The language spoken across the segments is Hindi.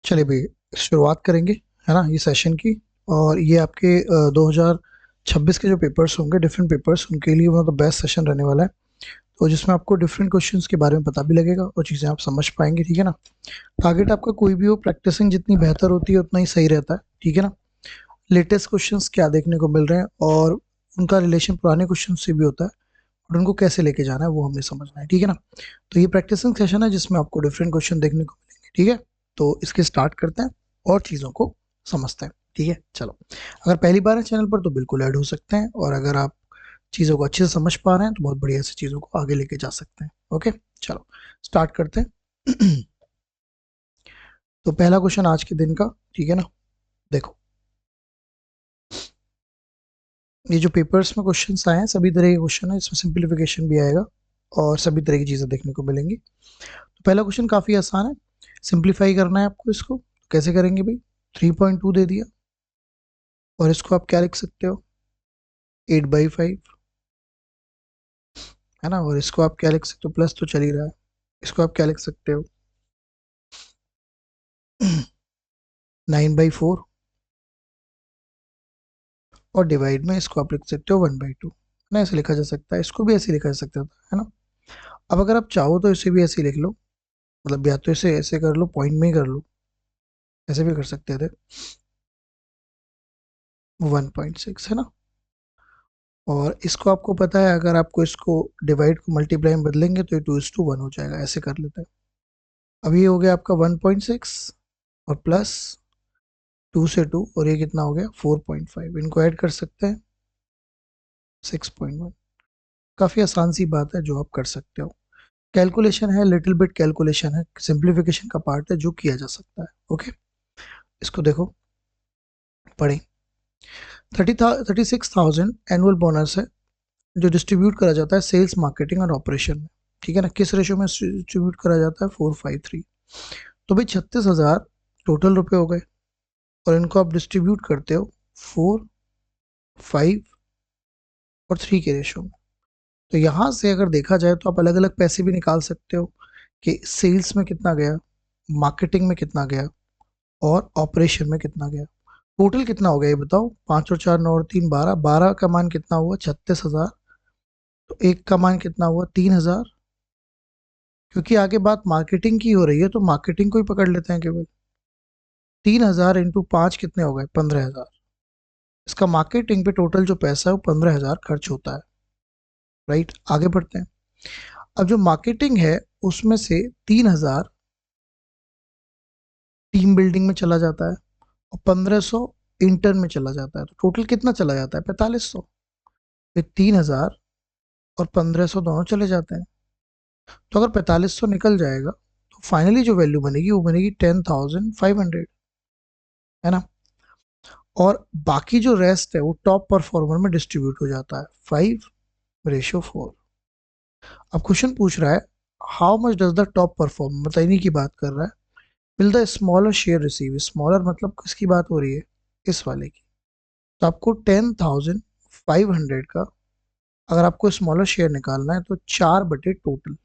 चलिए भाई, शुरुआत करेंगे, है ना, ये सेशन की। और ये आपके 2026 के जो पेपर्स होंगे, डिफरेंट पेपर्स, उनके लिए one of the best session रहने वाला है। तो जिसमें आपको डिफरेंट क्वेश्चंस के बारे में पता भी लगेगा और चीज़ें आप समझ पाएंगे, ठीक है ना। टारगेट आपका कोई भी हो, प्रैक्टिसिंग जितनी बेहतर होती है उतना ही सही रहता है, ठीक है ना। लेटेस्ट क्वेश्चंस क्या देखने को मिल रहे हैं और उनका रिलेशन पुराने क्वेश्चन से भी होता है, और उनको कैसे लेके जाना है वो हमें समझना है, ठीक है ना। तो ये प्रैक्टिसिंग सेशन है जिसमें आपको डिफरेंट क्वेश्चन देखने को मिलेंगे, ठीक है। तो इसके स्टार्ट करते हैं और चीज़ों को समझते हैं, ठीक है। चलो, अगर पहली बार है चैनल पर तो बिल्कुल ऐड हो सकते हैं, और अगर आप चीज़ों को अच्छे से समझ पा रहे हैं तो बहुत बढ़िया से चीज़ों को आगे लेके जा सकते हैं। ओके, चलो स्टार्ट करते हैं। तो पहला क्वेश्चन आज के दिन का, ठीक है ना। देखो, ये जो पेपर्स में क्वेश्चंस आए हैं सभी तरह के क्वेश्चन है, इसमें सिंप्लीफिकेशन भी आएगा और सभी तरह की चीज़ें देखने को मिलेंगी। तो पहला क्वेश्चन काफ़ी आसान है, सिंप्लीफाई करना है आपको इसको। कैसे करेंगे भाई, 3.2 दे दिया और इसको आप क्या लिख सकते हो, 8/5, है ना। और इसको आप क्या लिख सकते हो, प्लस तो चल ही रहा है, इसको आप क्या लिख सकते हो, 9/4। और डिवाइड में इसको आप लिख सकते हो 1/2, है ना। ऐसे लिखा जा सकता है, इसको भी ऐसे लिखा जा सकता है ना। अब अगर आप चाहो तो इसे भी ऐसे लिख लो, मतलब या तो इसे ऐसे कर लो, पॉइंट में ही कर लो, ऐसे भी कर सकते थे, 1.6, है ना। और इसको आपको पता है, अगर आपको इसको डिवाइड को मल्टीप्लाई में बदलेंगे तो ये 2:1 हो जाएगा, ऐसे कर लेते हैं। अब ये हो गया आपका 1.6 और प्लस 2 से 2, और ये कितना हो गया 4.5, इनको ऐड कर सकते हैं 6.1। काफ़ी आसान सी बात है जो आप कर सकते हो। कैलकुलेशन है, लिटिल बिट कैलकुलेशन है, सिंप्लीफिकेशन का पार्ट है जो किया जा सकता है। ओके, इसको देखो, पढ़ें। 36,000 एनुअल बोनस है जो डिस्ट्रीब्यूट करा जाता है सेल्स, मार्केटिंग और ऑपरेशन में, ठीक है ना। किस रेशो में डिस्ट्रीब्यूट करा जाता है, 4:5:3। तो भाई 36,000 टोटल रुपए हो गए, और इनको आप डिस्ट्रीब्यूट करते हो 4, 5 और 3 के रेशो में। तो यहाँ से अगर देखा जाए तो आप अलग अलग पैसे भी निकाल सकते हो कि सेल्स में कितना गया, मार्केटिंग में कितना गया और ऑपरेशन में कितना गया। टोटल कितना हो गया ये बताओ, 5 और 4 9 और 3 12, 12 का मान कितना हुआ 36,000। तो एक का मान कितना हुआ 3,000, क्योंकि आगे बात मार्केटिंग की हो रही है तो मार्केटिंग को ही पकड़ लेते हैं केवल। 3,000 इंटू 5 कितने हो गए, 15,000। इसका मार्केटिंग पे टोटल जो पैसा है वो 15,000 खर्च होता है, राइट। आगे बढ़ते हैं। अब जो मार्केटिंग है उसमें से 3,000 टीम बिल्डिंग में चला जाता है और 1,500 इंटर्न में चला जाता है, तो टोटल कितना चला जाता है 4,500। फिर 3,000 और 1,500 दोनों चले जाते हैं, तो अगर 4,500 निकल जाएगा तो फाइनली जो वैल्यू बनेगी वो बनेगी 10,500, है ना। और बाकी जो रेस्ट है वो टॉप परफॉर्मर में डिस्ट्रीब्यूट हो जाता है 5:4। अब क्वेश्चन पूछ रहा है how much does the top performer, मतलब इन्हीं की बात कर रहा है, will the smaller share receive. Smaller मतलब किसकी बात हो रही है, इस वाले की। तो आपको 10,500 का अगर आपको स्मॉलर शेयर निकालना है तो 4/टोटल,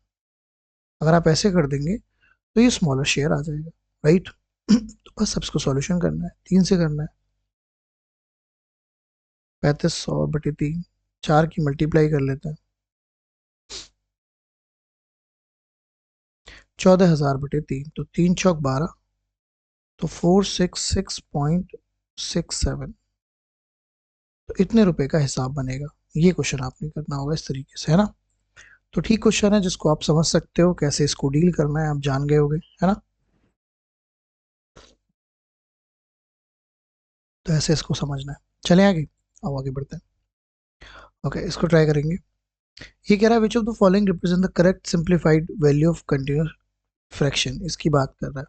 अगर आप ऐसे कर देंगे तो ये स्मॉलर शेयर आ जाएगा, राइट। तो बस सबको सॉल्यूशन करना है, 3 से करना है। 3500/3, 4 की मल्टीप्लाई कर लेते हैं, 14,000/3, तो 3 चौक 12, तो 466.67। तो इतने रुपए का हिसाब बनेगा। ये क्वेश्चन आपने करना होगा इस तरीके से, है ना। तो ठीक क्वेश्चन है जिसको आप समझ सकते हो, कैसे इसको डील करना है आप जान गए होगे, है ना। तो ऐसे इसको समझना है। चले आगे, अब आगे बढ़ते हैं। ओके, इसको ट्राई करेंगे। ये कह रहा है which of the following represent the correct simplified value of continuous fraction, इसकी बात कर रहा है।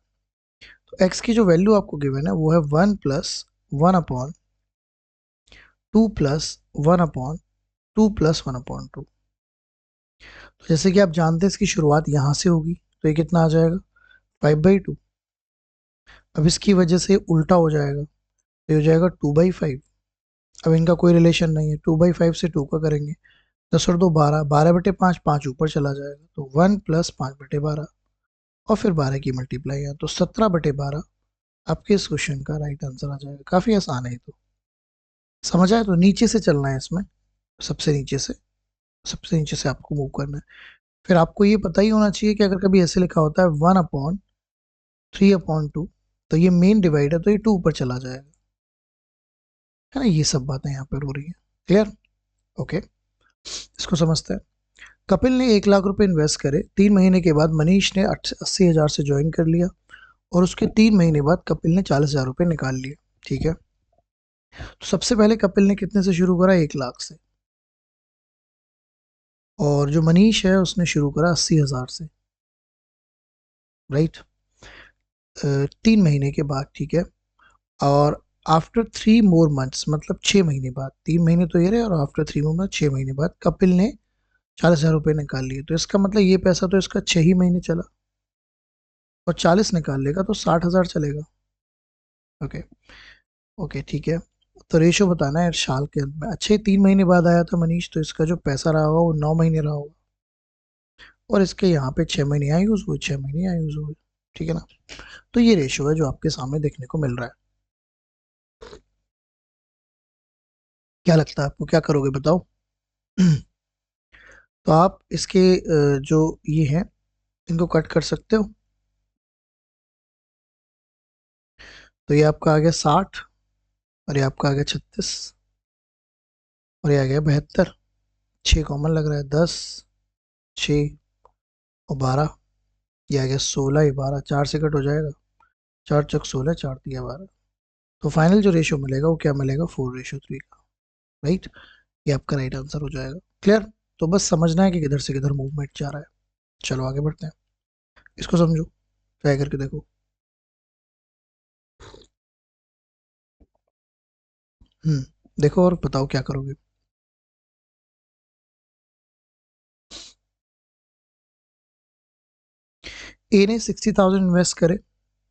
तो x की जो वैल्यू आपको गिवन है वो है 1+1/2+1/2 तो जैसे कि आप जानते हैं इसकी शुरुआत यहाँ से होगी, तो ये कितना आ जाएगा 5/2। अब इसकी वजह से उल्टा हो जाएगा, तो ये हो जाएगा 2/5। अब इनका कोई रिलेशन नहीं है, 2/5 से 2 का करेंगे, 10 और 2 12, 12/5, 5 ऊपर चला जाएगा, तो 1 + 5/12, और फिर 12 की मल्टीप्लाई है तो 17/12 आपके इस क्वेश्चन का राइट आंसर आ जाएगा। काफी आसान है ये तो, समझ आए? तो नीचे से चलना है इसमें, सबसे नीचे से, सबसे नीचे से आपको मूव करना है। फिर आपको ये पता ही होना चाहिए कि अगर कभी ऐसे लिखा होता है 1/3/2, तो ये मेन डिवाइड है तो ये 2 ऊपर चला जाएगा, है ना? ये सब बातें यहाँ पर हो रही है। क्लियर? ओके, इसको समझते हैं। कपिल ने 1 लाख रुपए इन्वेस्ट करे, 3 महीने के बाद मनीष ने 80 हजार से ज्वाइन कर लिया और उसके 3 महीने बाद कपिल ने 40 हजार रुपए निकाल लिए। ठीक है, तो सबसे पहले कपिल ने कितने से शुरू करा? 1 लाख से। और जो मनीष है उसने शुरू करा 80 हजार से, राइट? 3 महीने के बाद, ठीक है। और आफ्टर 3 मोर मंथ्स, मतलब 6 महीने बाद, 3 महीने तो ये रहे, और आफ्टर 3 मोर मंथ, 6 महीने बाद कपिल ने 40 हजार रुपये निकाल लिए। तो इसका मतलब ये पैसा तो इसका 6 ही महीने चला, और 40 निकाल लेगा तो 60 हजार चलेगा। ओके, ओके, ठीक है। तो रेशो बताना है साल के अंत में। अच्छा, ये 3 महीने बाद आया था मनीष, तो इसका जो पैसा रहा होगा वो 9 महीने रहा होगा, और इसके यहाँ पे 6 महीने यहाँ यूज हुए, 6 महीने यहाँ यूज हुए। ठीक है ना? तो ये रेशो है जो आपके सामने देखने को मिल रहा है। क्या लगता है आपको, क्या करोगे बताओ? तो आप इसके जो ये हैं इनको कट कर सकते हो। तो ये आपका आ गया 60, और ये आपका आ गया 36, और ये आ गया 72। 6 कॉमन लग रहा है, 10, 6 और 12, ये आ गया 16, ये 12, 4 से कट हो जाएगा। 4 × 16, 4 × 12। तो फाइनल जो रेशियो मिलेगा वो क्या मिलेगा? 4:3 का, राइट? ये आपका राइट आंसर हो जाएगा। क्लियर? तो बस समझना है कि किधर से किधर मूवमेंट जा रहा है। चलो आगे बढ़ते हैं, इसको समझो, ट्राई करके देखो। देखो और बताओ क्या करोगे। ए ने 60,000 इन्वेस्ट करे,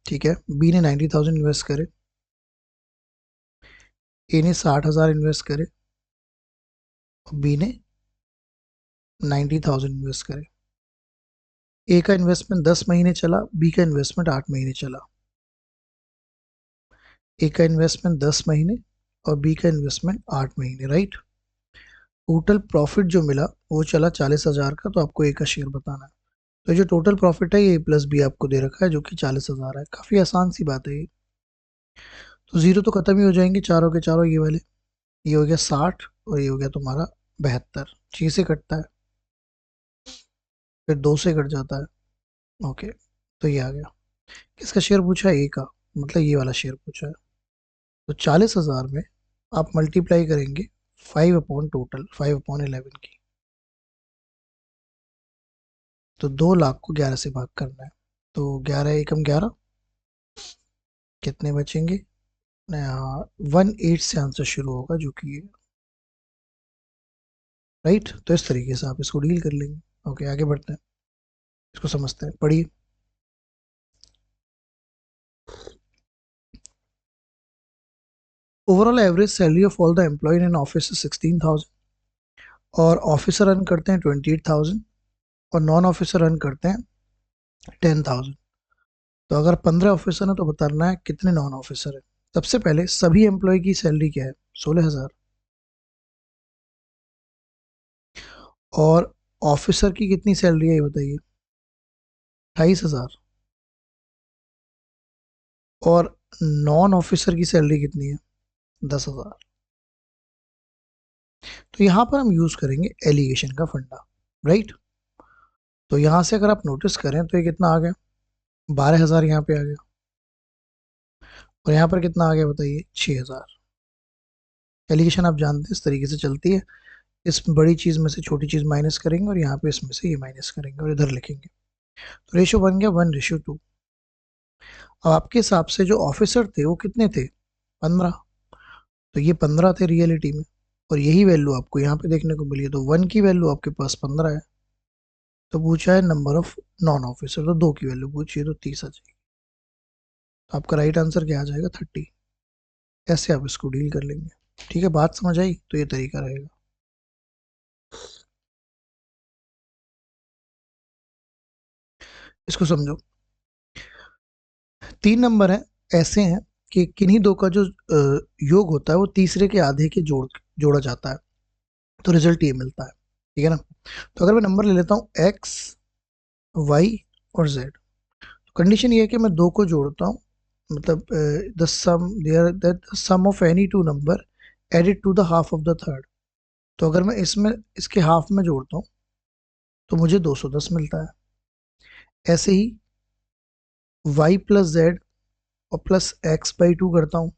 ठीक है। बी ने 90,000 इन्वेस्ट करे, ए ने 60,000 इन्वेस्ट करे, और बी ने 90,000 इन्वेस्ट करे। ए का इन्वेस्टमेंट 10 महीने चला, बी का इन्वेस्टमेंट 8 महीने चला। ए का इन्वेस्टमेंट 10 महीने और बी का इन्वेस्टमेंट 8 महीने, राइट? टोटल प्रॉफिट जो मिला वो चला 40 हजार का, तो आपको ए का शेयर बताना है। तो जो टोटल प्रॉफिट है ये प्लस बी आपको दे रखा है जो कि 40 हजार है। काफी आसान सी बात है ये। तो जीरो तो खत्म ही हो जाएंगे चारों के चारों, ये वाले। ये हो गया 60, और ये हो गया तुम्हारा 72। 6 से कटता है, फिर 2 से कट जाता है। ओके, तो ये आ गया। किसका शेयर पूछा है? ए का, मतलब ये वाला शेयर पूछा है। तो 40 हजार में आप मल्टीप्लाई करेंगे 5/11 की। तो 2 लाख को 11 से भाग करना है। तो 11 एकम 11, कितने बचेंगे? 1/8 से आंसर शुरू होगा, जो कि राइट। तो इस तरीके से आप इसको डील कर लेंगे। ओके, आगे बढ़ते हैं, इसको समझते हैं, पढ़िए। Overall average salary of all the employ in office 16,000, और ऑफिसर अर्न करते हैं 28,000, और नॉन ऑफिसर अर्न करते हैं 10,000। तो अगर 15 ऑफिसर है तो बताना है कितने नॉन ऑफिसर है। सबसे पहले सभी एम्प्लॉय की सैलरी क्या है? 16,000। और ऑफिसर की कितनी सैलरी है ये बताइए? 28,000। और नॉन ऑफिसर की सैलरी कितनी है? 10,000। तो यहां पर हम यूज करेंगे एलिगेशन का फंडा, राइट? तो यहां से अगर आप नोटिस करें तो ये कितना आ गया? 12,000 यहाँ पे आ गया, और यहाँ पर कितना आ गया बताइए? 6,000। एलिगेशन आप जानते हैं इस तरीके से चलती है। इस बड़ी चीज में से छोटी चीज माइनस करेंगे, और यहाँ पे इसमें से ये माइनस करेंगे, और इधर लिखेंगे। तो रेशियो बन गया 1:2। अब आपके हिसाब से जो ऑफिसर थे वो कितने थे? 15। तो ये 15 थे रियलिटी में, और यही वैल्यू आपको यहाँ पे देखने को मिली है। तो 1 की वैल्यू आपके पास 15 है। तो पूछा है नंबर ऑफ नॉन ऑफिसर, तो 2 की वैल्यू पूछिए, तो 30 आ जाएगी। तो आपका राइट आंसर क्या आ जाएगा? 30। ऐसे आप इसको डील कर लेंगे। ठीक है, बात समझ आई? तो ये तरीका रहेगा। इसको समझो। 3 नंबर है, ऐसे हैं कि किन्हीं दो का जो योग होता है वो तीसरे के आधे के जोड़ा जाता है, तो रिजल्ट ये मिलता है। ठीक है ना। तो अगर मैं नंबर ले लेता हूँ x y और z, तो कंडीशन ये है कि मैं दो को जोड़ता हूँ, मतलब the sum there that the sum of any two number added to the half of the third. तो अगर मैं इसमें इसके हाफ में जोड़ता हूँ तो मुझे 210 मिलता है। ऐसे ही y प्लस जेड और प्लस एक्स बाई टू करता हूँ,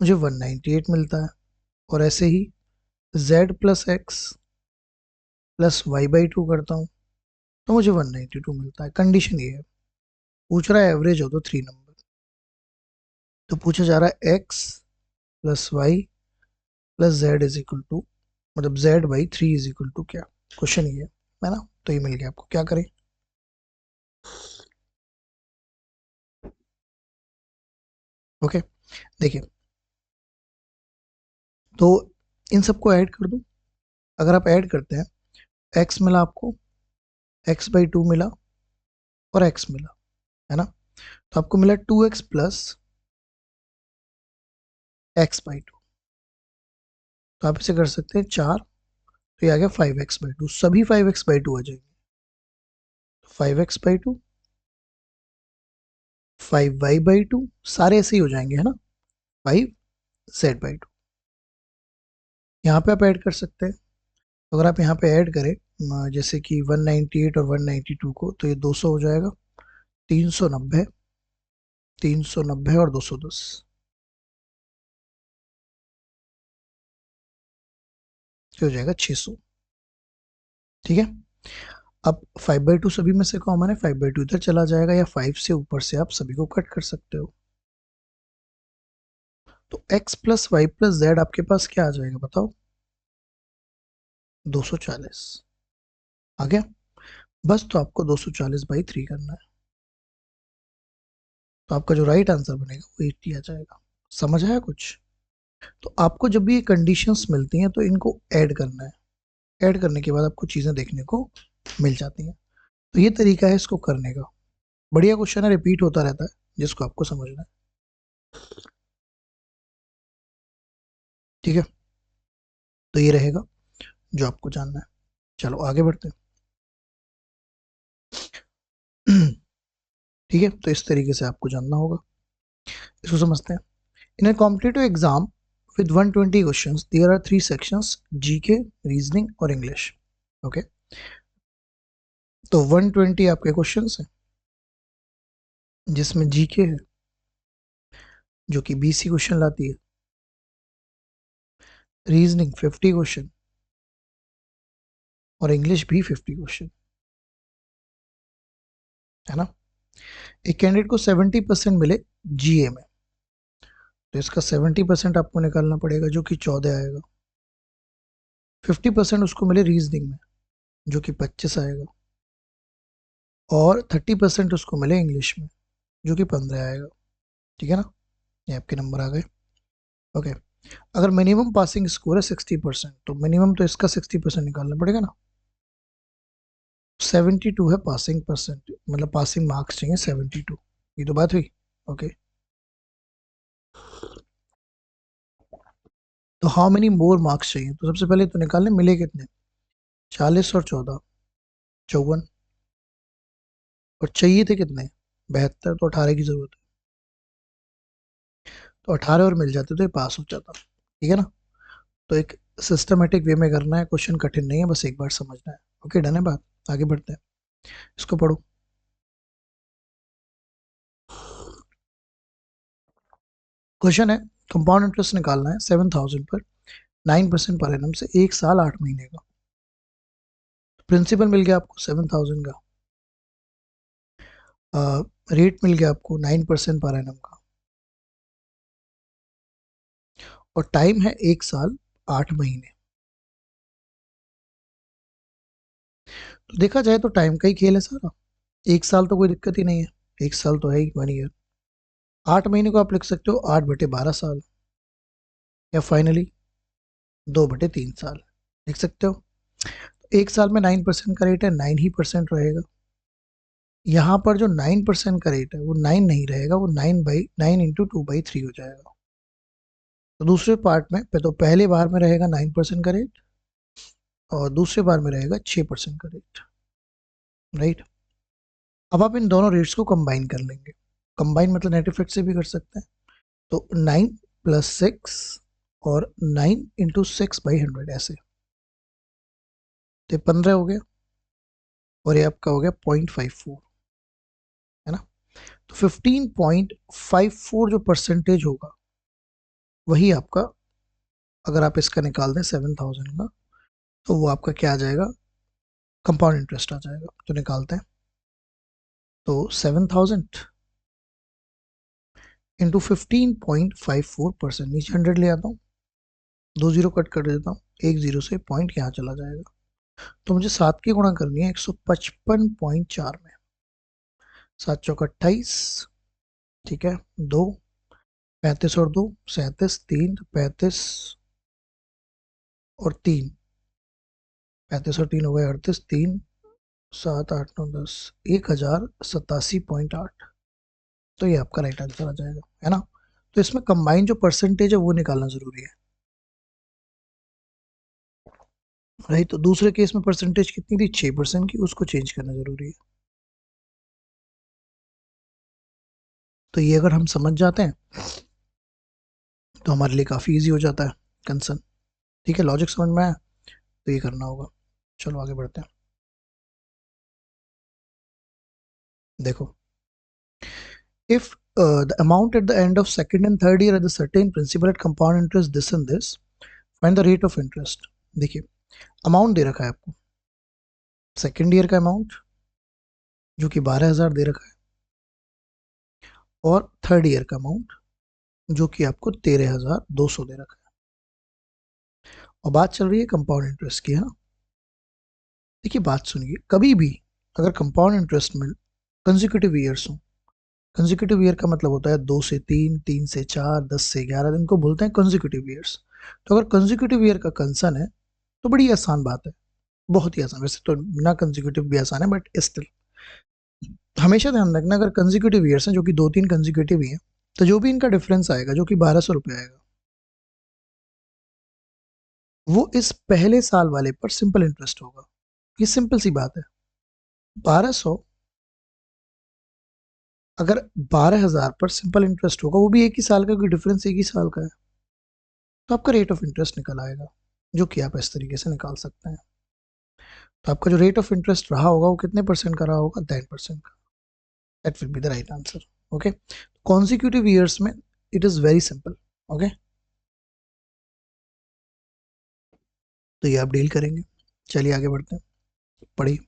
मुझे 198 मिलता है। और ऐसे ही z plus x plus y by two करता हूँ तो मुझे 192 मिलता है। कंडीशन ये है, पूछ रहा है एवरेज हो तो 3 नंबर, तो पूछा जा रहा है x plus y plus z is equal to, मतलब z by 3 is equal to क्या, क्वेश्चन ये है ना। तो ये मिल गया आपको, क्या करें। ओके, देखिए, तो इन सबको ऐड कर दूं। अगर आप ऐड करते हैं, x मिला आपको, x बाई टू मिला और x मिला, है ना। तो आपको मिला 2x plus x by to. तो आप इसे कर सकते हैं 4, तो ये आ गया 5x/2। सभी 5x/2 आ जाएंगे। 5x/2, 5y/2, सारे ऐसे ही हो जाएंगे, है ना। 5z/2। यहाँ पे आप ऐड कर सकते हैं। तो अगर आप यहाँ पे ऐड करें जैसे कि 198 और 192 को, तो ये 200 हो जाएगा, 390, 390 और 210, ये हो जाएगा 600। ठीक है। अब 5/2 सभी में से कॉमन है, 5/2 इधर चला जाएगा, या 5 से ऊपर से आप सभी को कट कर सकते हो। तो x plus y plus z आपके पास क्या आ जाएगा बताओ, 240 आ गया। बस तो आपको 240/3 करना है, तो आपका जो राइट आंसर बनेगा वो 80 आ जाएगा। समझ आया कुछ। तो आपको जब भी ये कंडीशंस मिलती हैं तो इनको ऐड करना है। ऐड करने के बाद आपको चीज़ें देखने को मिल जाती हैं। तो ये तरीका है इसको करने का। बढ़िया क्वेश्चन है, रिपीट होता रहता है, जिसको आपको समझना है। ठीक है, तो ये रहेगा जो आपको जानना है। चलो आगे बढ़ते हैं। ठीक है, तो इस तरीके से आपको जानना होगा। इसको समझते हैं। इन a competitive exam with 120 questions, there are 3 sections: GK, reasoning और इंग्लिश। ओके, तो 120 आपके क्वेश्चंस हैं, जिसमें जीके है जो कि 20 क्वेश्चन लाती है, रीजनिंग 50 क्वेश्चन और इंग्लिश भी 50 क्वेश्चन, है ना। एक कैंडिडेट को 70% मिले जीए में, तो इसका 70% आपको निकालना पड़ेगा, जो कि 14 आएगा। 50% उसको मिले रीजनिंग में, जो कि 25 आएगा। और 30% उसको मिले इंग्लिश में, जो कि 15 आएगा। ठीक है ना, ये आपके नंबर आ गए। ओके, अगर मिनिमम पासिंग स्कोर है 60%, तो मिनिमम तो इसका 60% निकालना पड़ेगा ना। 72 है पासिंग परसेंट, मतलब पासिंग मार्क्स चाहिए 72। ये तो बात हुई। ओके, तो हाउ मेनी मोर मार्क्स चाहिए, तो सबसे पहले तो निकालने मिले कितने, 40 और 14, 54। और चाहिए थे कितने, 72, तो 18 की जरूरत है। तो 18 और मिल जाते तो ये पास हो जाता। ठीक है ना। तो एक सिस्टमेटिक वे में करना है, क्वेश्चन कठिन नहीं है, बस एक बार समझना है। ओके, डन है बात। आगे बढ़ते हैं, इसको पढ़ो। क्वेश्चन है, कंपाउंड इंटरेस्ट निकालना है 7,000 पर 9% पर एनम से 1 साल 8 महीने का। प्रिंसिपल मिल गया आपको 7,000 का, रेट मिल गया आपको 9% पर एनम का, और टाइम है 1 साल 8 महीने। तो देखा जाए तो टाइम का ही खेल है सारा। 1 साल तो कोई दिक्कत ही नहीं है, 1 साल तो है ही, 1 ईयर। 8 महीने को आप लिख सकते हो 8/12 साल, या फाइनली 2/3 साल लिख सकते हो। 1 साल में 9% का रेट है, 9 ही परसेंट रहेगा। यहाँ पर जो 9% का रेट है वो 9 नहीं रहेगा, वो 9 इंटू 2/3 हो जाएगा। तो दूसरे पार्ट में तो पहले बार में रहेगा 9% का रेट और दूसरे बार में रहेगा 6% का रेट, राइट। अब आप इन दोनों रेट्स को कंबाइन कर लेंगे। कंबाइन मतलब नेट इफेक्ट से भी कर सकते हैं। तो 9 प्लस 6 और 9 इंटू 6/100 ऐसे, तो 15 हो गया और ये आपका हो गया 0.54, है ना। तो 15.54 जो परसेंटेज होगा वही आपका, अगर आप इसका निकाल दें 7,000 का, तो वो आपका क्या आ जाएगा, कंपाउंड इंटरेस्ट आ जाएगा। तो निकालते हैं, तो 7,000 इंटू 15.54%, नीचे 100 ले आता हूँ, 2 जीरो कट कर देता हूँ, 1 जीरो से पॉइंट यहाँ चला जाएगा। तो मुझे 7 की गुणा करनी है 155.4 में, 7 चौक 28, ठीक है, 2, 35 और 2 37, 3 35 और 3, 35 और 3 हो गए 38, 3 7 8 9 10, 1087.8। तो ये आपका राइट आंसर आ जाएगा, है ना। तो इसमें कंबाइन जो परसेंटेज है वो निकालना जरूरी है, राइट। तो दूसरे केस में परसेंटेज कितनी थी, 6% की, उसको चेंज करना जरूरी है। तो ये अगर हम समझ जाते हैं तो हमारे लिए काफ़ी इजी हो जाता है कंसर्न, ठीक है। लॉजिक समझ में आया, तो ये करना होगा। चलो आगे बढ़ते हैं। देखो, if the amount at the end of second and third year at the certain principal at compound interest this and this, find the rate of interest। देखिए, अमाउंट दे रखा है आपको, सेकेंड ईयर का अमाउंट जो कि 12,000 दे रखा है, और थर्ड ईयर का अमाउंट जो कि आपको 13,200 दे रखा है। और बात चल रही है कंपाउंड इंटरेस्ट की, है ना। देखिए बात सुनिए, कभी भी अगर कंपाउंड इंटरेस्ट में कंसेक्यूटिव ईयर्स हो, कंसेक्यूटिव ईयर का मतलब होता है 2 से 3, 3 से 4, 10 से 11 दिन को बोलते हैं कंसेक्यूटिव ईयर्स। तो अगर कंसेक्यूटिव ईयर का कंसर्न है तो बड़ी आसान बात है, बहुत ही आसान। वैसे तो बिना कंसेक्यूटिव भी आसान है, बट स्टिल हमेशा ध्यान रखना, अगर कंसेक्यूटिव ईयर्स हैं जो कि 2-3 कंसेक्यूटिव ही हैं, तो जो भी इनका डिफरेंस आएगा जो कि 1,200 रुपये आएगा, वो इस पहले साल वाले पर सिंपल इंटरेस्ट होगा। ये सिंपल सी बात है। 1,200 अगर 12,000 पर सिंपल इंटरेस्ट होगा, वो भी एक ही साल का, क्योंकि डिफरेंस एक ही साल का है, तो आपका रेट ऑफ इंटरेस्ट निकल आएगा, जो कि आप इस तरीके से निकाल सकते हैं। तो आपका जो रेट ऑफ इंटरेस्ट रहा होगा वो कितने परसेंट का रहा होगा, 10% का। That will be the right answer. Okay, consecutive years में it is very simple. Okay, तो ये आप डील करेंगे। चलिए आगे बढ़ते हैं, पढ़िए।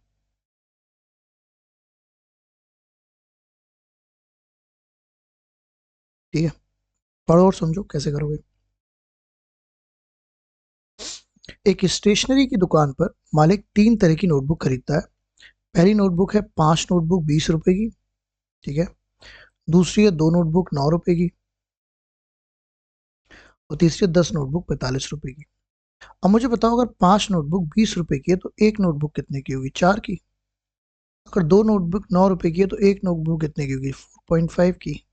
ठीक है, पढ़ो और समझो कैसे करोगे। एक स्टेशनरी की दुकान पर मालिक 3 तरह की नोटबुक खरीदता है। पहली नोटबुक है 5 नोटबुक 20 रुपए की, ठीक है। दूसरी है 2 नोटबुक 9 रुपए की, और तीसरी है 10 नोटबुक 45 रुपए की। अब मुझे बताओ, अगर 5 नोटबुक 20 रुपए की है तो एक नोटबुक कितने की होगी, 4 की। अगर 2 नोटबुक 9 रुपए की है तो एक नोटबुक कितने की होगी, 4.5 की।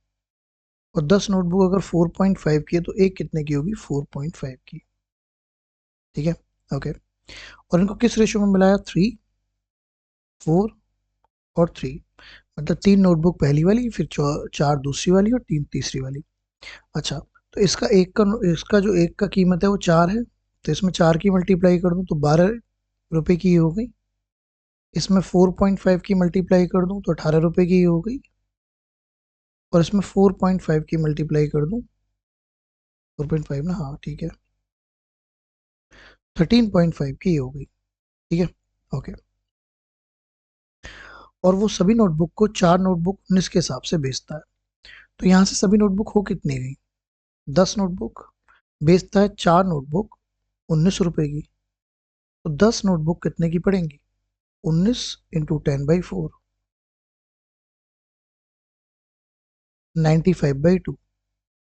और 10 नोटबुक अगर 4.5 की है तो एक कितने की होगी, 4.5 की। ठीक है, ओके। और इनको किस रेशियो में मिलाया, 3, 4 और 3। मतलब 3 नोटबुक पहली वाली, फिर 4 दूसरी वाली और 3 तीसरी वाली। अच्छा, तो इसका जो एक का कीमत है वो 4 है, तो इसमें 4 की मल्टीप्लाई कर दूं तो 12 रुपए की हो गई। इसमें 4.5 की मल्टीप्लाई कर दूं तो 18 रुपए की हो गई। और इसमें 4.5 की मल्टीप्लाई कर दूं, 4.5 ना, हाँ ठीक है, 13.5 की हो गई। ठीक है, ओके। और वो सभी नोटबुक को 4 नोटबुक 19 के हिसाब से बेचता है। तो यहाँ से सभी नोटबुक हो कितनी गई, 10 नोटबुक। बेचता है 4 नोटबुक 19 रुपए की, तो 10 नोटबुक कितने की पड़ेंगी, 19 इंटू 10/4, 95/2।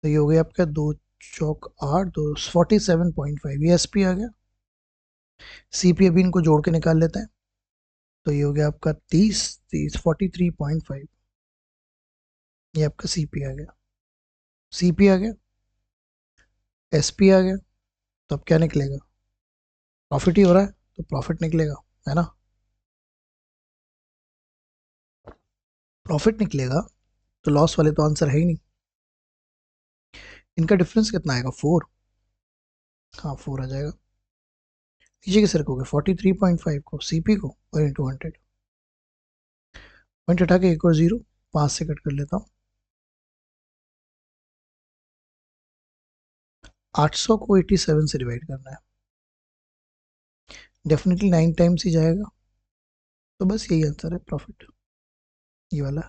तो ये हो गया आपका 2 चौक 8, 2 47.5। ये एसपी आ गया। सीपी अभी इनको जोड़ के निकाल लेते हैं। तो ये हो गया आपका 43.5, ये आपका सीपी आ गया, सीपी आ गया, एसपी आ गया। तो अब क्या निकलेगा, प्रॉफिट ही हो रहा है तो प्रॉफिट निकलेगा, है ना, प्रॉफिट निकलेगा, तो लॉस वाले तो आंसर है ही नहीं। इनका डिफरेंस कितना आएगा, 4। हाँ 4 आ जाएगा। नीचे किस रखोगे, 43.5 को, सीपी को, और इंटू 100, पॉइंट हटा के एक और जीरो, 5 से कट कर लेता हूँ। 800 को 87 से डिवाइड करना है, डेफिनेटली 9 टाइम्स ही जाएगा, तो बस यही आंसर है, प्रॉफिट ये वाला।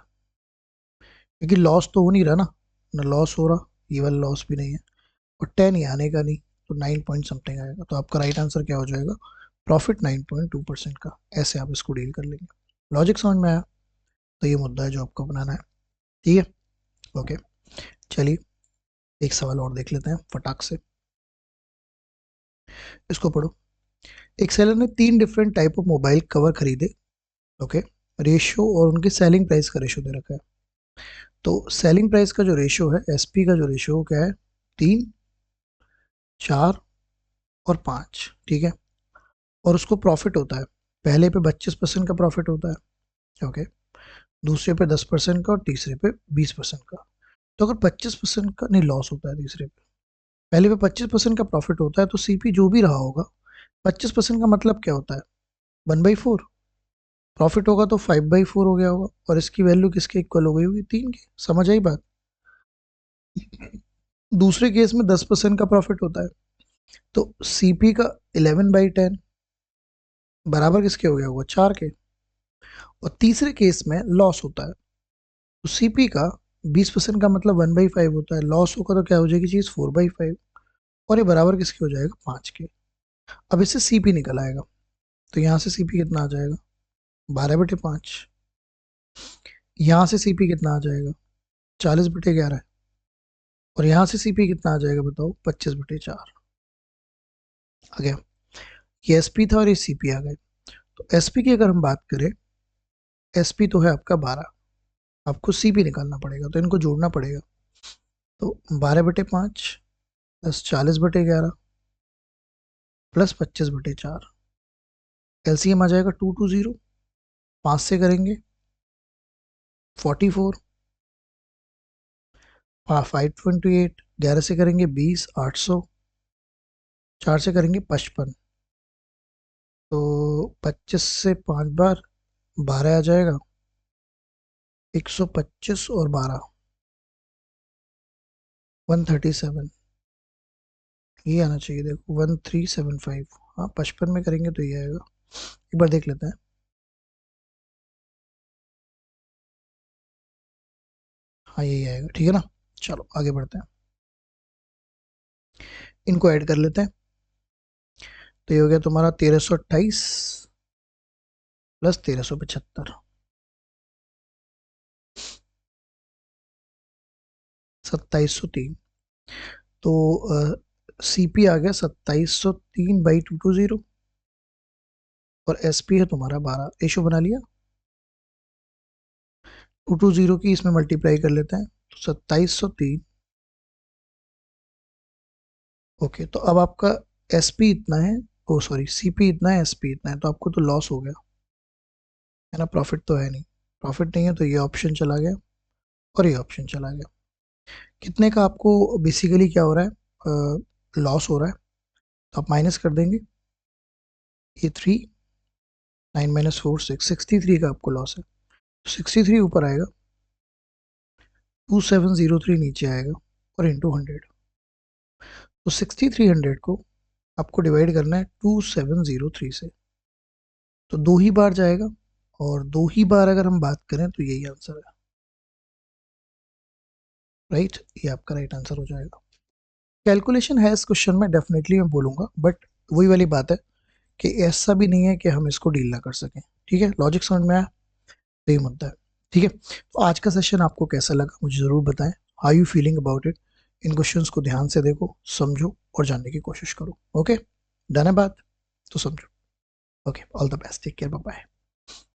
क्योंकि लॉस तो हो नहीं रहा ना, ना लॉस हो रहा, ये वाला लॉस भी नहीं है, और 10 ही आने का नहीं, तो 9 पॉइंट समथिंग आएगा। तो आपका राइट आंसर क्या हो जाएगा, प्रॉफिट 9.2% का। ऐसे आप इसको डील कर लेंगे। लॉजिक समझ में आया, तो ये मुद्दा है जो आपको बनाना है, ठीक है, ओके। चलिए एक सवाल और देख लेते हैं फटाक से, इसको पढ़ो। एक सेलर ने 3 different type of mobile cover खरीदे, ओके, रेशियो और उनके सेलिंग प्राइस का रेशियो दे रखा है। तो सेलिंग प्राइस का जो रेशियो है, एसपी का जो रेशियो क्या है, 3, 4 और 5, ठीक है, और उसको प्रॉफिट होता है, पहले पे 25% का प्रॉफिट होता है, ओके, दूसरे पे 10% का, और तीसरे पे 20% का। तो अगर 25% का नहीं, लॉस होता है तीसरे पे, पहले पे 25% का प्रॉफिट होता है, तो सीपी जो भी रहा होगा, 25% का मतलब क्या होता है, 1/4, प्रॉफिट होगा तो 5/4 हो गया होगा, और इसकी वैल्यू किसके इक्वल हो गई होगी, 3 की। समझ आई बात। दूसरे केस में 10% का प्रॉफिट होता है, तो सीपी का 11/10 बराबर किसके हो गया होगा, 4 के। और तीसरे केस में लॉस होता है, तो सीपी का 20% का मतलब 1/5 होता है, लॉस होगा तो क्या हो जाएगी चीज, 4/5, और ये बराबर किसके हो जाएगा, 5 के। अब इससे सीपी निकल आएगा, तो यहाँ से सीपी कितना आ जाएगा, 12/5। यहाँ से सीपी कितना आ जाएगा, 40/11। और यहाँ से सीपी कितना आ जाएगा बताओ, 25/4 आ गया। ये एसपी था और ये सीपी आ गए। तो एसपी की अगर हम बात करें, एसपी तो है आपका 12, आपको सीपी निकालना पड़ेगा, तो इनको जोड़ना पड़ेगा। तो 12/5 प्लस 40/11 प्लस 25/4, एलसीएम आ जाएगा 220, 5 से करेंगे 44, 528, 11 से करेंगे 20, 800, 4 से करेंगे 55, तो 25 से 5 बार 12 आ जाएगा, 125 और 12, 137, ये आना चाहिए, देखो 1375। हाँ 55 में करेंगे तो ये आएगा, एक बार देख लेते हैं। हाँ यही आएगा, ठीक है ना। चलो आगे बढ़ते हैं, इनको ऐड कर लेते हैं। तो ये हो गया तुम्हारा 1328 प्लस 1375, 2703। तो सीपी आ गया 2703/220, और एसपी है तुम्हारा 12, रेशो बना लिया, 220 की इसमें मल्टीप्लाई कर लेते हैं, तो 2703। ओके, तो अब आपका एसपी इतना है, ओ सॉरी सीपी इतना है, एसपी इतना है, तो आपको तो लॉस हो गया, है ना, प्रॉफिट तो है नहीं। प्रॉफिट नहीं है तो ये ऑप्शन चला गया, और ये ऑप्शन चला गया। कितने का आपको बेसिकली क्या हो रहा है, लॉस हो रहा है, तो आप माइनस कर देंगे, ये 3, 9 - 4 6, 63 का आपको लॉस है, 63 ऊपर आएगा, 2703 नीचे आएगा, और इंटू 100। तो 6300 को आपको डिवाइड करना है 2703 से, तो 2 ही बार जाएगा, और 2 ही बार अगर हम बात करें तो यही आंसर है, राइट, ये आपका राइट आंसर हो जाएगा। कैलकुलेशन है इस क्वेश्चन में, डेफिनेटली मैं बोलूंगा, बट वही वाली बात है कि ऐसा भी नहीं है कि हम इसको डील ना कर सकें, ठीक है, लॉजिक समझ में आया, तो ये मुद्दा है, ठीक है। तो आज का सेशन आपको कैसा लगा मुझे ज़रूर बताएं, how you feeling about it. In questions को ध्यान से देखो, समझो और जानने की कोशिश करो, ओके, डन है बात, तो समझो, okay, all the best, take care, bye bye.